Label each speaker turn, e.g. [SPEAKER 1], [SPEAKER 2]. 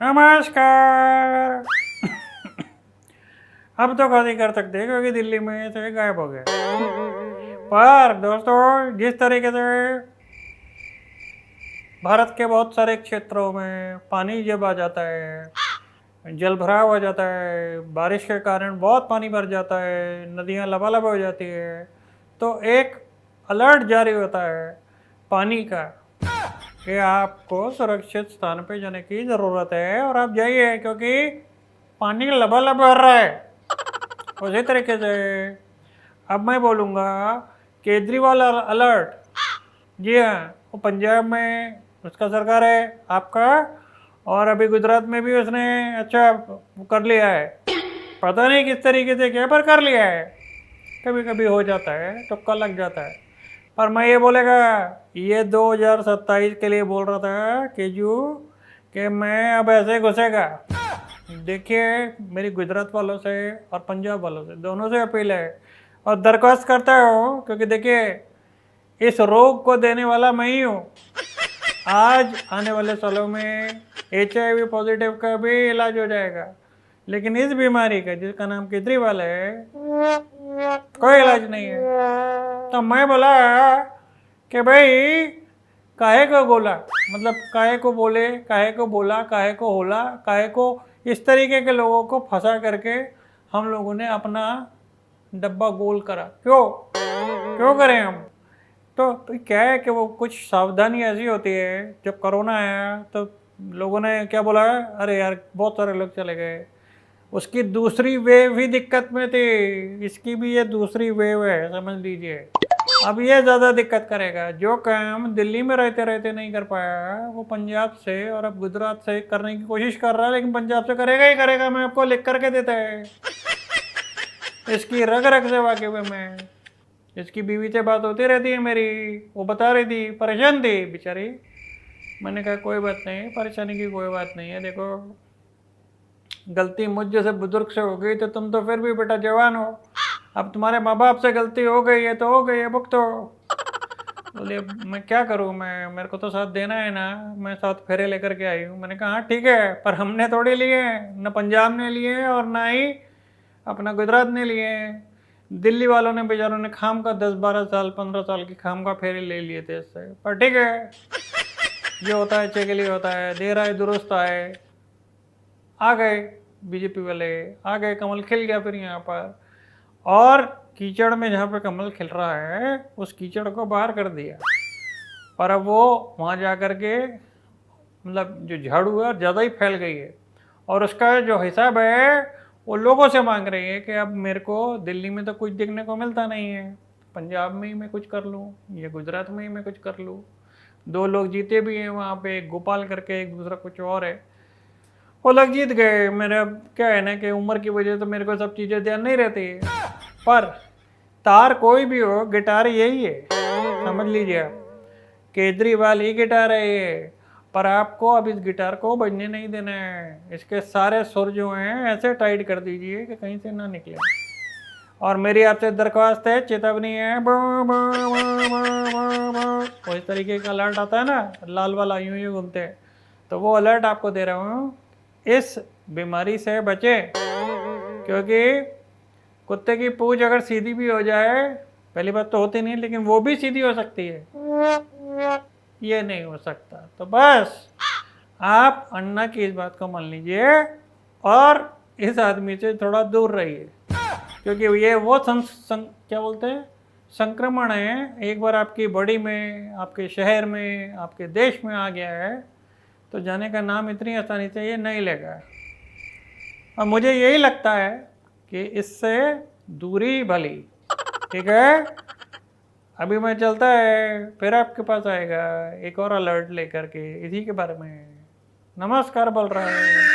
[SPEAKER 1] नमस्कार। अब तो कभी कर सकते हैं क्योंकि दिल्ली में से गायब हो गए। पर दोस्तों, जिस तरीके से भारत के बहुत सारे क्षेत्रों में पानी जब आ जाता है, जल भराव हो जाता है, बारिश के कारण बहुत पानी भर जाता है, नदियाँ लबालब हो जाती है, तो एक अलर्ट जारी होता है पानी का कि आपको सुरक्षित स्थान पे जाने की ज़रूरत है और आप जाइए क्योंकि पानी लबालब भर रहा है। उसी तरीके से अब मैं बोलूँगा केजरीवाल अलर्ट। जी हाँ, वो पंजाब में उसका सरकार है आपका, और अभी गुजरात में भी उसने अच्छा कर लिया है। पता नहीं किस तरीके से क्या, पर कर लिया है। कभी कभी हो जाता है, तुक्का लग जाता है। पर मैं ये बोलेगा, ये 2027 के लिए बोल रहा था केजू कि मैं अब ऐसे घुसेगा। देखिए, मेरी गुजरात वालों से और पंजाब वालों से दोनों से अपील है और दरख्वास्त करता हूँ, क्योंकि देखिए इस रोग को देने वाला मैं ही हूँ। आज आने वाले सालों में HIV पॉजिटिव का भी इलाज हो जाएगा, लेकिन इस बीमारी का जिसका नाम केजरीवाल है कोई इलाज नहीं है। तो मैं बोला कि भाई काहे को बोला, मतलब काहे को बोले, काहे को बोला, काहे को होला, काहे को इस तरीके के लोगों को फंसा करके हम लोगों ने अपना डब्बा गोल करा। क्यों करें हम? तो क्या है कि वो कुछ सावधानी ऐसी होती है। जब कोरोना आया तो लोगों ने क्या बोला, अरे यार बहुत सारे लोग चले गए। उसकी दूसरी वेव भी दिक्कत में थी, इसकी भी ये दूसरी वेव है, समझ लीजिए। अब ये ज़्यादा दिक्कत करेगा। जो काम दिल्ली में रहते रहते नहीं कर पाया, वो पंजाब से और अब गुजरात से करने की कोशिश कर रहा है, लेकिन पंजाब से करेगा ही करेगा। मैं आपको लिख करके देता है, इसकी रग रग से वाकिफ है मैं। इसकी बीवी से बात होती रहती है मेरी, वो बता रही थी, परेशान थी बेचारी। मैंने कहा कोई बात नहीं, परेशानी की कोई बात नहीं है। देखो, गलती मुझ जैसे बुजुर्ग से हो गई तो तुम तो फिर भी बेटा जवान हो। अब तुम्हारे माँ बाप से गलती हो गई है तो हो गई है, भुगतो। बोले मैं क्या करूँ, मैं मेरे को तो साथ देना है ना, मैं साथ फेरे लेकर के आई हूँ। मैंने कहा हाँ ठीक है, पर हमने थोड़ी लिए हैं, न पंजाब ने लिए हैं और ना ही अपना गुजरात ने लिए हैं। दिल्ली वालों ने बेचारों ने खाम का 10-12 साल 15 साल की खाम का फेरे ले लिए थे इससे। पर ठीक है, जो होता है अच्छे के लिए होता है। देर आए दुरुस्त आए। आ गए बीजेपी वाले, आ गए, कमल खिल गया फिर यहाँ पर। और कीचड़ में जहाँ पे कमल खिल रहा है उस कीचड़ को बाहर कर दिया। और अब वो वहाँ जा कर के, मतलब जो झाड़ू है ज़्यादा ही फैल गई है, और उसका जो हिसाब है वो लोगों से मांग रही है कि अब मेरे को दिल्ली में तो कुछ देखने को मिलता नहीं है, पंजाब में ही मैं कुछ कर लूँ या गुजरात में ही मैं कुछ कर लूँ। 2 लोग जीते भी हैं वहाँ पे, एक गोपाल करके, एक दूसरा कुछ और है। वो लोग जीत गए। मेरा क्या है ना कि उम्र की वजह से मेरे को सब चीज़ें ध्यान नहीं रहती है। पर तार कोई भी हो, गिटार यही है, समझ लीजिए आप। केजरीवाल ही गिटार है ये, पर आपको अब इस गिटार को बजने नहीं देना है। इसके सारे सुर जो हैं ऐसे टाइट कर दीजिए कि कहीं से ना निकले। और मेरी आपसे दरख्वास्त है, चेतावनी है, वो इस तरीके का अलर्ट आता है ना, लाल वाला यूं यूं घूमते हैं, तो वो अलर्ट आपको दे रहा हूँ। इस बीमारी से बचे, क्योंकि कुत्ते की पूंछ अगर सीधी भी हो जाए, पहली बात तो होती नहीं, लेकिन वो भी सीधी हो सकती है, ये नहीं हो सकता। तो बस आप अन्ना की इस बात को मान लीजिए और इस आदमी से थोड़ा दूर रहिए, क्योंकि ये वो क्या बोलते हैं, संक्रमण है। एक बार आपकी बॉडी में, आपके शहर में, आपके देश में आ गया है तो जाने का नाम इतनी आसानी से ये नहीं लेगा। और मुझे यही लगता है कि इससे दूरी भली। ठीक है, अभी मैं चलता है, फिर आपके पास आएगा एक और अलर्ट लेकर के इसी के बारे में। नमस्कार बोल रहा है।